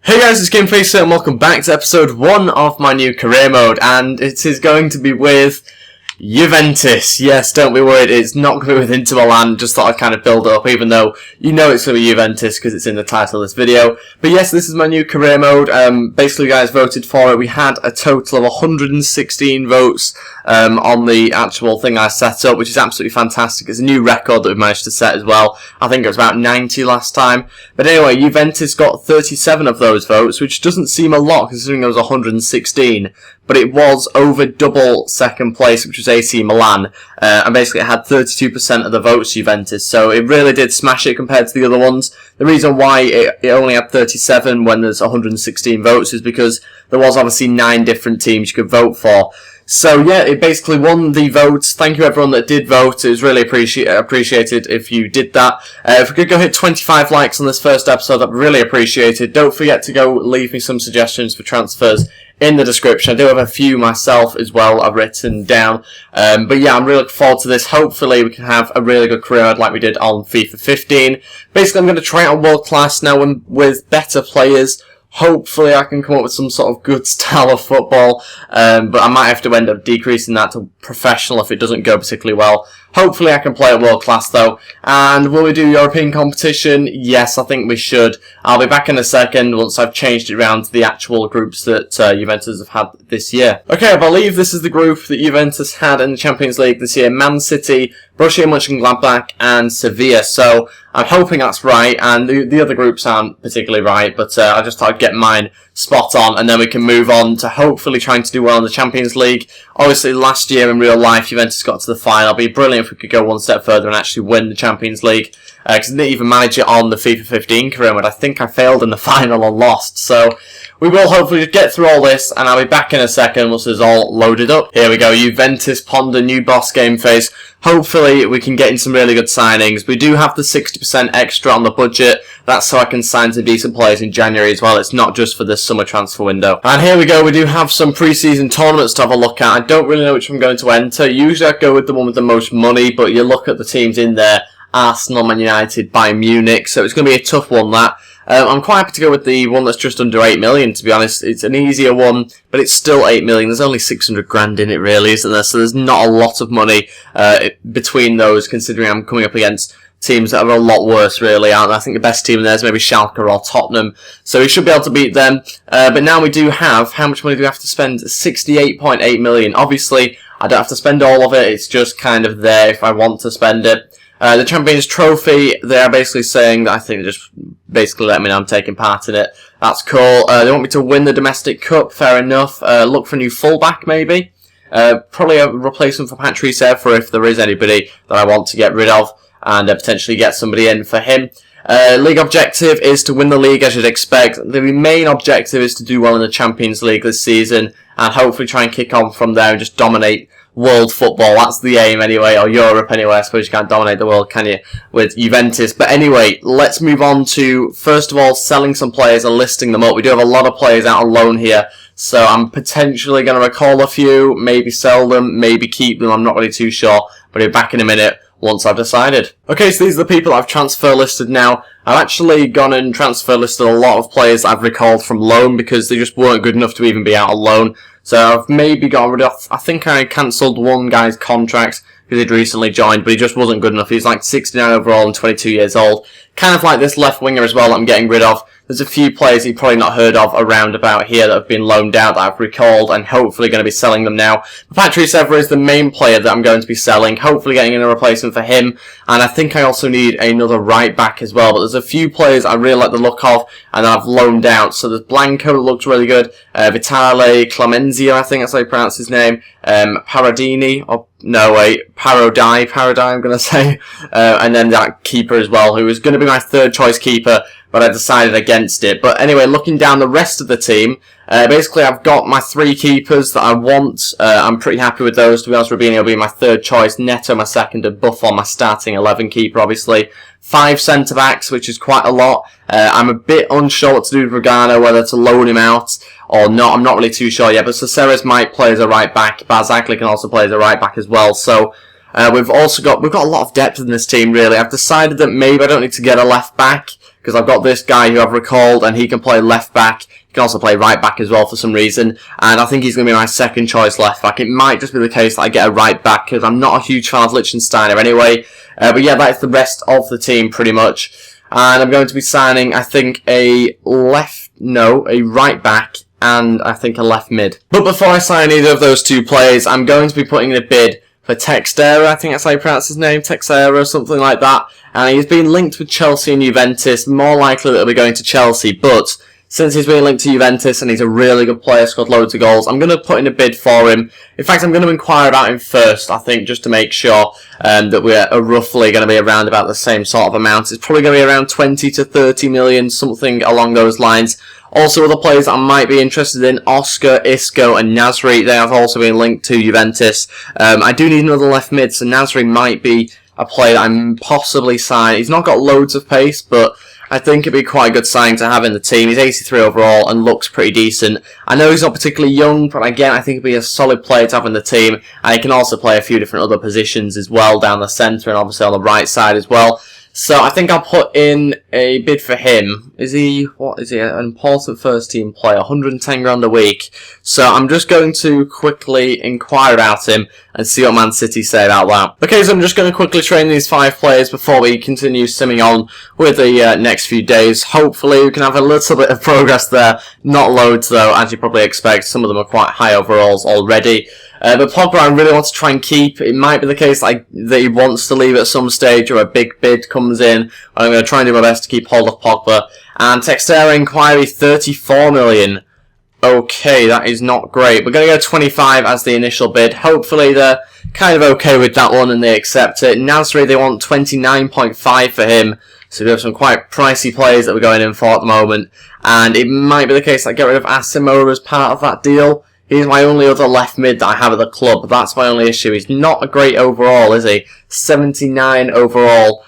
Hey guys, it's GameFacer and welcome back to episode 1 of my new career mode, and it is going to be with Juventus. Yes, don't be worried, it's not going to be with Inter Milan. Just thought I'd kind of build it up, even though you know it's going to be Juventus because it's in the title of this video. But yes, this is my new career mode. Basically, you guys voted for it. We had a total of 116 votes on the actual thing I set up, which is absolutely fantastic. It's a new record that we've managed to set as well. I think it was about 90 last time. But anyway, Juventus got 37 of those votes, which doesn't seem a lot considering there was 116. But it was over double second place, which was AC Milan, and basically it had 32% of the votes, Juventus, so it really did smash it compared to the other ones. The reason why it only had 37 when there's 116 votes is because there was obviously 9 different teams you could vote for. So yeah, it basically won the votes. Thank you everyone that did vote. It was really appreciated if you did that. If we could go hit 25 likes on this first episode, that'd be really appreciated. Don't forget to go leave me some suggestions for transfers in the description. I do have a few myself as well I've written down. But yeah, I'm really looking forward to this. Hopefully we can have a really good career like we did on FIFA 15. Basically I'm going to try it on world class now with better players. Hopefully I can come up with some sort of good style of football, but I might have to end up decreasing that to professional if it doesn't go particularly well. Hopefully I can play at world class though. And will we do European competition? Yes, I think we should. I'll be back in a second once I've changed it around to the actual groups that Juventus have had this year. Okay, I believe this is the group that Juventus had in the Champions League this year. Man City, Borussia Mönchengladbach and Sevilla. So I'm hoping that's right, and the other groups aren't particularly right, but I just thought I'd get mine spot on, and then we can move on to hopefully trying to do well in the Champions League. Obviously, last year in real life, Juventus got to the final. It'd be brilliant if we could go one step further and actually win the Champions League, because I didn't even manage it on the FIFA 15 career mode. I think I failed in the final and lost, so we will hopefully get through all this, and I'll be back in a second once it's all loaded up. Here we go, Juventus Ponder new boss game phase. Hopefully we can get in some really good signings. We do have the 60% extra on the budget. That's so I can sign some decent players in January as well. It's not just for this summer transfer window. And here we go, we do have some pre-season tournaments to have a look at. I don't really know which I'm going to enter. Usually I go with the one with the most money, but you look at the teams in there. Arsenal, Man United, Bayern Munich, so it's going to be a tough one, that. I'm quite happy to go with the one that's just under 8 million, to be honest. It's an easier one, but it's still 8 million. There's only 600 grand in it, really, isn't there? So there's not a lot of money between those, considering I'm coming up against teams that are a lot worse, really, aren't they? I think the best team there is maybe Schalke or Tottenham, so we should be able to beat them. But now we do have, how much money do we have to spend? 68.8 million. Obviously, I don't have to spend all of it. It's just kind of there if I want to spend it. The Champions Trophy, they're basically saying that I think they just basically let me know I'm taking part in it. That's cool. They want me to win the Domestic Cup, fair enough. Look for a new fullback, maybe. Probably a replacement for Patrice Evra if there is anybody that I want to get rid of, and potentially get somebody in for him. League objective is to win the league, as you'd expect. The main objective is to do well in the Champions League this season, and hopefully try and kick on from there and just dominate world football. That's the aim anyway, or Europe anyway. I suppose you can't dominate the world, can you, with Juventus? But anyway, let's move on to, first of all, selling some players and listing them up. We do have a lot of players out on loan here, so I'm potentially going to recall a few, maybe sell them, maybe keep them. I'm not really too sure, but I'll be back in a minute once I've decided. Okay, so these are the people I've transfer listed now. I've actually gone and transfer listed a lot of players that I've recalled from loan because they just weren't good enough to even be out on loan. So I've maybe got rid of, I think I cancelled one guy's contract because he'd recently joined, but he just wasn't good enough. He's like 69 overall and 22 years old. Kind of like this left winger as well that I'm getting rid of. There's a few players you've probably not heard of around about here that have been loaned out that I've recalled and hopefully going to be selling them now. Patrice Evra is the main player that I'm going to be selling, hopefully getting in a replacement for him. And I think I also need another right back as well. But there's a few players I really like the look of and I've loaned out. So there's Blanco that looks really good. Vitale Clemenzio, I think that's how you pronounce his name. Paradini, or no wait, Paradai I'm going to say. And then that keeper as well, who is going to be my third choice keeper, but I decided against it. But anyway, looking down the rest of the team, basically I've got my 3 keepers that I want. I'm pretty happy with those, to be honest. Rubinho will be my third choice, Neto my second, and Buffon my starting 11 keeper, obviously. 5 centre-backs, which is quite a lot. I'm a bit unsure what to do with Regano, whether to loan him out or not. I'm not really too sure yet, but Caceres might play as a right back. Barzagli can also play as a right back as well, so we've got a lot of depth in this team, really. I've decided that maybe I don't need to get a left back, because because I've got this guy who I've recalled, and he can play left back. He can also play right back as well for some reason, and I think he's going to be my second choice left back. It might just be the case that I get a right back, because I'm not a huge fan of Lichtsteiner anyway. But yeah, that's the rest of the team pretty much. And I'm going to be signing, I think, a right back, and I think a left mid. But before I sign either of those two players, I'm going to be putting in a bid for Texeira, I think that's how you pronounce his name, Texeira or something like that. And he's been linked with Chelsea and Juventus, more likely that he'll be going to Chelsea, but since he's been linked to Juventus and he's a really good player, scored loads of goals, I'm going to put in a bid for him. In fact, I'm going to inquire about him first, I think, just to make sure that we're roughly going to be around about the same sort of amount. It's probably going to be around 20 to 30 million, something along those lines. Also, other players that I might be interested in, Oscar, Isco and Nasri, they have also been linked to Juventus. I do need another left mid, so Nasri might be a player that I'm possibly signing. He's not got loads of pace, but I think it'd be quite a good signing to have in the team. He's 83 overall and looks pretty decent. I know he's not particularly young, but again, I think he'd be a solid player to have in the team. And he can also play a few different other positions as well, down the centre and obviously on the right side as well. So I think I'll put in a bid for him. Is he an important first team player? 110 grand a week. So I'm just going to quickly inquire about him and see what Man City say about that. Okay, so I'm just going to quickly train these 5 players before we continue simming on with the next few days. Hopefully we can have a little bit of progress there. Not loads though, as you probably expect. Some of them are quite high overalls already. But Pogba I really want to try and keep. It might be the case that he wants to leave at some stage or a big bid comes in. I'm going to try and do my best to keep hold of Pogba. And Texeira inquiry 34 million. Okay, that is not great. We're going to go 25 as the initial bid. Hopefully they're kind of okay with that one and they accept it. Nasri, they want 29.5 for him. So we have some quite pricey players that we're going in for at the moment. And it might be the case that I get rid of Asamoah as part of that deal. He's my only other left mid that I have at the club. That's my only issue. He's not a great overall, is he? 79 overall,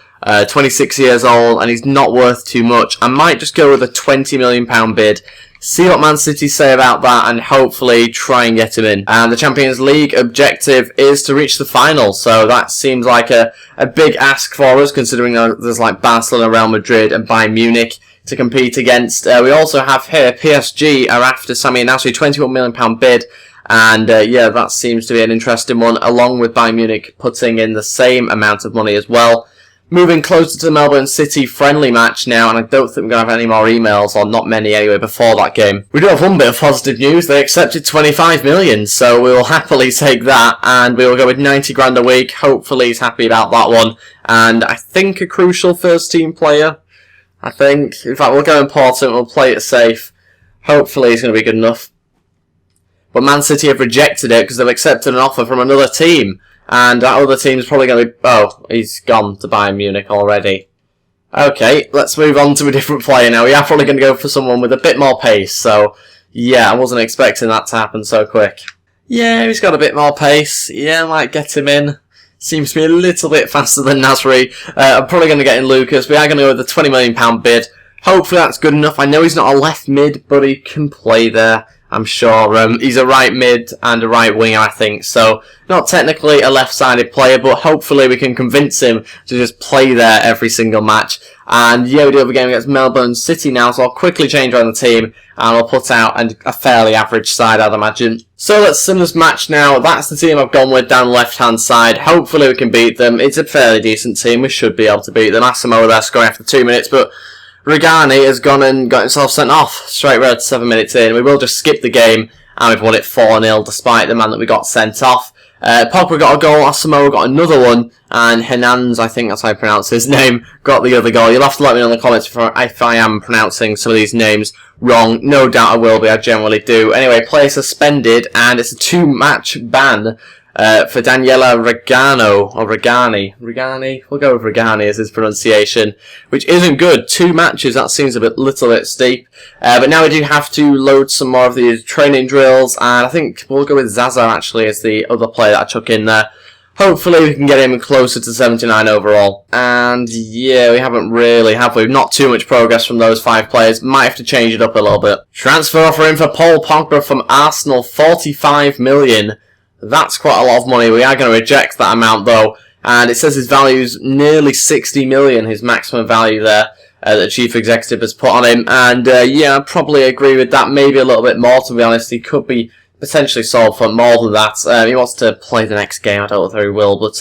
26 years old, and he's not worth too much. I might just go with a £20 million bid, see what Man City say about that, and hopefully try and get him in. And the Champions League objective is to reach the final, so that seems like a big ask for us, considering there's like Barcelona, Real Madrid, and Bayern Munich to compete against. We also have here PSG are after Samir Nasri, £21 million bid, and yeah, that seems to be an interesting one, along with Bayern Munich putting in the same amount of money as well. Moving closer to the Melbourne City friendly match now, and I don't think we're going to have any more emails, or not many anyway, before that game. We do have one bit of positive news. They accepted 25 million, so we will happily take that, and we will go with 90 grand a week. Hopefully he's happy about that one. And I think a crucial first team player. I think. In fact, we'll go important, we'll play it safe. Hopefully he's going to be good enough. But Man City have rejected it because they've accepted an offer from another team. And that other team is probably going to be... Oh, he's gone to Bayern Munich already. Okay, let's move on to a different player now. We are probably going to go for someone with a bit more pace. So, yeah, I wasn't expecting that to happen so quick. Yeah, he's got a bit more pace. Yeah, I might get him in. Seems to be a little bit faster than Nasri. I'm probably going to get in Lucas. We are going to go with a £20 million bid. Hopefully that's good enough. I know he's not a left mid, but he can play there, I'm sure. He's a right mid and a right winger, I think. So, not technically a left-sided player, but hopefully we can convince him to just play there every single match. And yeah, we do have a game against Melbourne City now, so I'll quickly change around the team, and I'll put out a fairly average side, I'd imagine. So let's sim this match now. That's the team I've gone with down the left-hand side. Hopefully we can beat them. It's a fairly decent team. We should be able to beat them. Asamoah there scoring after 2 minutes, but Regani has gone and got himself sent off straight red 7 minutes in. We will just skip the game, and we've won it 4-0 despite the man that we got sent off. Pogba got a goal, Asamoah got another one, and Henans, I think that's how I pronounce his name, got the other goal. You'll have to let me know in the comments if I am pronouncing some of these names wrong. No doubt I will be, I generally do. Anyway, player suspended, and it's a 2-match ban for Daniela Regano, or Regani. We'll go with Regani as his pronunciation, which isn't good. 2 matches, that seems a little bit steep. But now we do have to load some more of these training drills, and I think we'll go with Zaza actually as the other player that I took in there. Hopefully we can get him closer to 79 overall. And yeah, we haven't really, have we? Not too much progress from those 5 players. Might have to change it up a little bit. Transfer offer in for Paul Pogba from Arsenal, 45 million. That's quite a lot of money. We are going to reject that amount though. And it says his value is nearly 60 million, his maximum value there. that the chief executive has put on him. And yeah, I probably agree with that. Maybe a little bit more, to be honest. He could be potentially sold for more than that. He wants to play the next game. I don't know if he will, but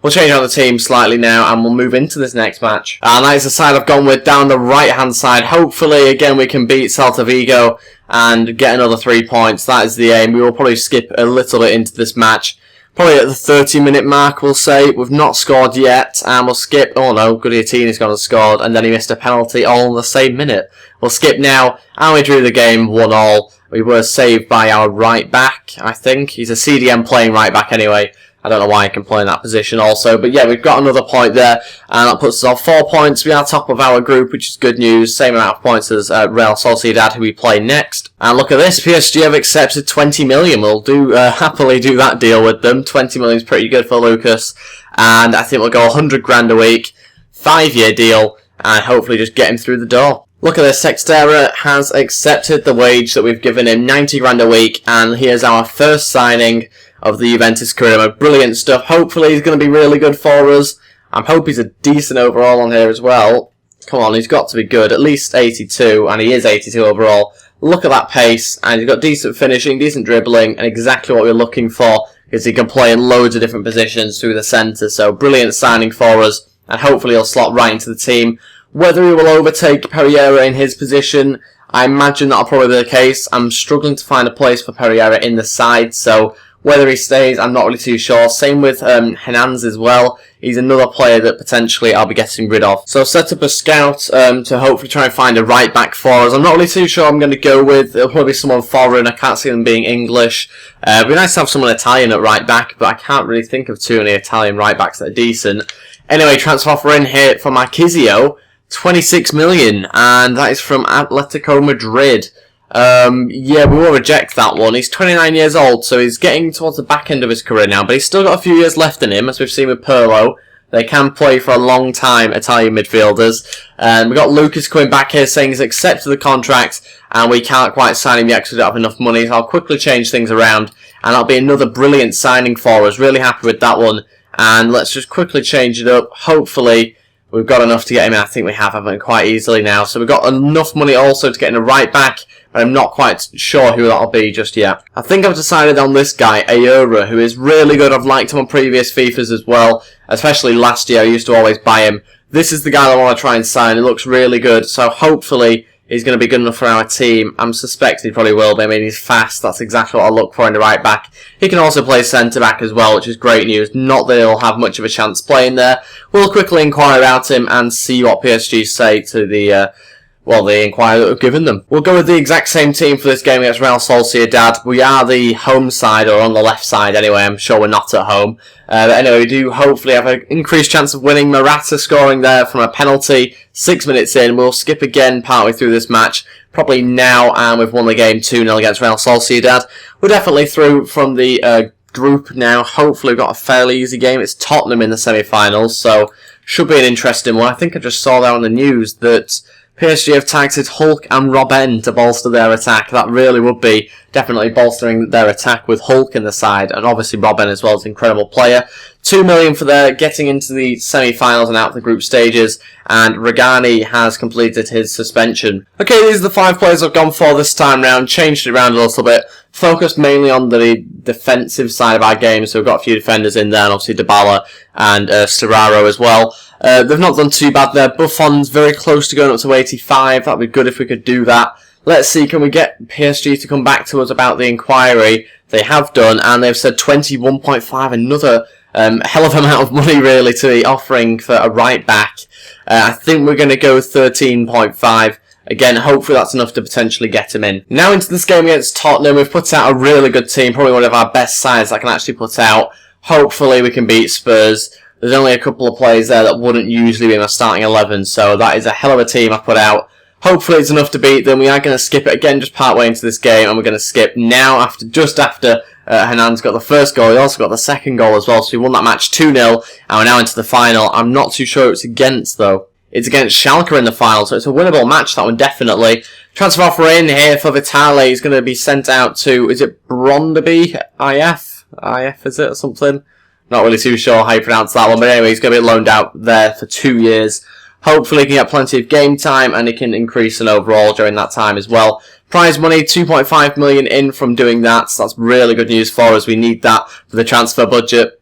we'll change on the team slightly now, and we'll move into this next match. And that is the side I've gone with down the right-hand side. Hopefully, again, we can beat Celta Vigo and get another 3 points. That is the aim. We will probably skip a little bit into this match. Probably at the 30-minute mark, we'll say. We've not scored yet, and we'll skip. Oh no, Guglielmini's gone and scored, and then he missed a penalty all in the same minute. We'll skip now, and we drew the game 1-1. We were saved by our right back, I think. He's a CDM playing right back anyway. I don't know why he can play in that position also. But yeah, we've got another point there, and that puts us on 4 points. We are top of our group, which is good news. Same amount of points as Real Sociedad, who we play next. And look at this, PSG have accepted 20 million. We'll happily do that deal with them. 20 million is pretty good for Lucas. And I think we'll go 100 grand a week, 5-year deal, and hopefully just get him through the door. Look at this, Sextera has accepted the wage that we've given him, 90 grand a week, and here's our first signing of the Juventus career. Brilliant stuff. Hopefully he's going to be really good for us. I hope he's a decent overall on here as well. Come on, he's got to be good. At least 82, and he is 82 overall. Look at that pace, and he's got decent finishing, decent dribbling, and exactly what we're looking for, because he can play in loads of different positions through the centre. So brilliant signing for us, and hopefully he'll slot right into the team. Whether he will overtake Pereira in his position, I imagine that'll probably be the case. I'm struggling to find a place for Pereira in the side, so whether he stays, I'm not really too sure. Same with Henans as well. He's another player that potentially I'll be getting rid of. So I've set up a scout to hopefully try and find a right back for us. I'm not really too sure I'm going to go with. It'll probably be someone foreign. I can't see them being English. It'd be nice to have someone Italian at right back, but I can't really think of too many Italian right backs that are decent. Anyway, transfer offer in here for Marquisio. 26 million, and that is from Atletico Madrid. Yeah, we will reject that one. He's 29 years old, so he's getting towards the back end of his career now, but he's still got a few years left in him, as we've seen with Pirlo. They can play for a long time, Italian midfielders. We've got Lucas coming back here saying he's accepted the contract, and we can't quite sign him yet because we don't have enough money, so I'll quickly change things around, and that'll be another brilliant signing for us. Really happy with that one, and let's just quickly change it up. Hopefully we've got enough to get him in. I think we have, haven't we, quite easily now. So we've got enough money also to get in a right back, but I'm not quite sure who that'll be just yet. I think I've decided on this guy, Ayura, who is really good. I've liked him on previous FIFAs as well, especially last year. I used to always buy him. This is the guy that I want to try and sign. He looks really good, so hopefully he's going to be good enough for our team. I'm suspecting he probably will be. I mean, he's fast. That's exactly what I look for in the right back. He can also play centre-back as well, which is great news. Not that he'll have much of a chance playing there. We'll quickly inquire about him and see what PSG say to the inquiry that we've given them. We'll go with the exact same team for this game against Real Sociedad. We are the home side, or on the left side anyway. I'm sure we're not at home. But anyway, we do hopefully have an increased chance of winning. Morata scoring there from a penalty 6 minutes in. We'll skip again partway through this match, probably now, and we've won the game 2-0 against Real Sociedad. We're definitely through from the group now. Hopefully we've got a fairly easy game. It's Tottenham in the semi-finals, so should be an interesting one. I think I just saw that on the news that PSG have targeted Hulk and Robben to bolster their attack. That really would be definitely bolstering their attack with Hulk in the side, and obviously Robben as well is an incredible player. 2 million for their getting into the semi-finals and out of the group stages, and Regani has completed his suspension. Okay, these are the 5 players I've gone for this time round. Changed it around a little bit. Focused mainly on the defensive side of our game, so we've got a few defenders in there, and obviously Dybala and Storaro as well. They've not done too bad there. Buffon's very close to going up to 85. That'd be good if we could do that. Let's see, can we get PSG to come back to us about the inquiry? They have done, and they've said 21.5, another hell of an amount of money really to be offering for a right back. I think we're going to go 13.5. Again, hopefully that's enough to potentially get him in. Now into this game against Tottenham, we've put out a really good team, probably one of our best sides I can actually put out. Hopefully we can beat Spurs. There's only a couple of players there that wouldn't usually be in my starting 11, so that is a hell of a team I put out. Hopefully it's enough to beat them. We are going to skip it again just part way into this game, and we're going to skip now just after Henan's got the first goal. He also got the second goal as well, so we won that match 2-0, and we're now into the final. I'm not too sure who it's against, though. It's against Schalke in the final, so it's a winnable match, that one, definitely. Transfer offer in here for Vitale. He's going to be sent out to, is it Brondby? IF, is it, or something? Not really too sure how you pronounce that one, but anyway, he's going to be loaned out there for 2 years. Hopefully he can get plenty of game time and he can increase in overall during that time as well. Prize money, 2.5 million in from doing that, so that's really good news for us. We need that for the transfer budget.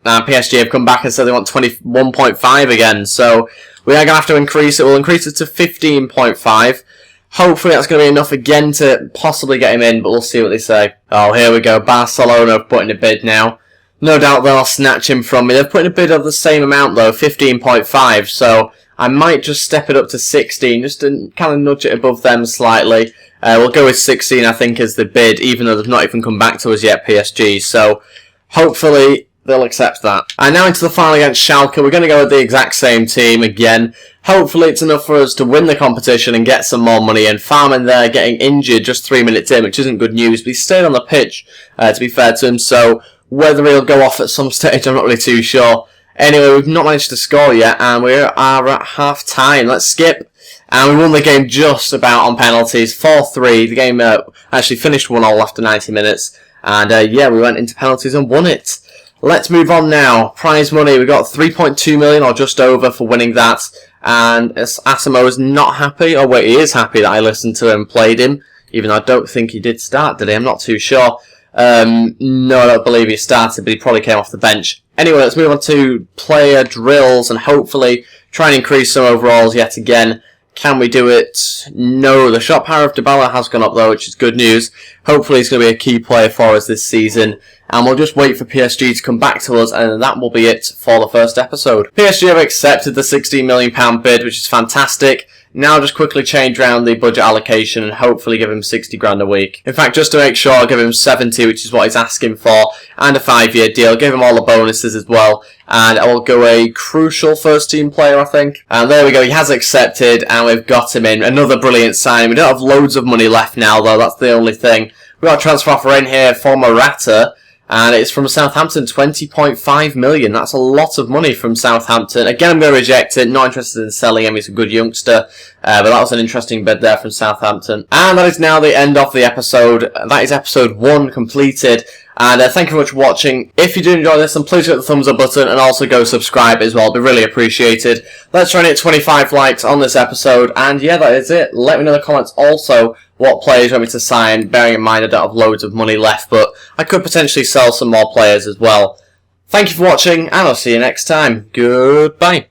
PSG have come back and said they want 21.5 again, so we are going to have to increase it. We'll increase it to 15.5. Hopefully that's going to be enough again to possibly get him in, but we'll see what they say. Oh, here we go. Barcelona have put in a bid now. No doubt they'll snatch him from me. They've put in a bid of the same amount though, 15.5, so I might just step it up to 16, just to kind of nudge it above them slightly. We'll go with 16, I think, as the bid, even though they've not even come back to us yet, PSG, so hopefully they'll accept that. And now into the final against Schalke. We're going to go with the exact same team again. Hopefully it's enough for us to win the competition and get some more money in. Farman there getting injured just 3 minutes in, which isn't good news, but he stayed on the pitch, to be fair to him, so whether he'll go off at some stage, I'm not really too sure. Anyway, we've not managed to score yet, and we are at half-time. Let's skip. And we won the game just about on penalties, 4-3. The game actually finished 1-1 after 90 minutes. And yeah, we went into penalties and won it. Let's move on now. Prize money, we got 3.2 million or just over for winning that. And Asimo is not happy. Oh wait, he is happy that I listened to him and played him. Even though I don't think he did start, did he? I'm not too sure. No, I don't believe he started, but he probably came off the bench. Anyway, let's move on to player drills and hopefully try and increase some overalls yet again. Can we do it? No, the shot power of Dybala has gone up though, which is good news. Hopefully he's going to be a key player for us this season. And we'll just wait for PSG to come back to us, and that will be it for the first episode. PSG have accepted the £16 million bid, which is fantastic. Now just quickly change around the budget allocation and hopefully give him 60 grand a week. In fact, just to make sure, I'll give him 70, which is what he's asking for, and a 5-year deal. Give him all the bonuses as well. And I will go a crucial first team player, I think. And there we go, he has accepted, and we've got him in. Another brilliant signing. We don't have loads of money left now, though, that's the only thing. We've got a transfer offer in here for Morata. And it's from Southampton, 20.5 million. That's a lot of money from Southampton. Again, I'm going to reject it. Not interested in selling him. He's a good youngster. But that was an interesting bid there from Southampton. And that is now the end of the episode. That is episode 1 completed. And thank you very much for watching. If you do enjoy this, then please hit the thumbs up button and also go subscribe as well. It'd be really appreciated. Let's try and hit 25 likes on this episode. And yeah, that is it. Let me know in the comments also what players you want me to sign, bearing in mind I don't have loads of money left, but I could potentially sell some more players as well. Thank you for watching, and I'll see you next time. Goodbye.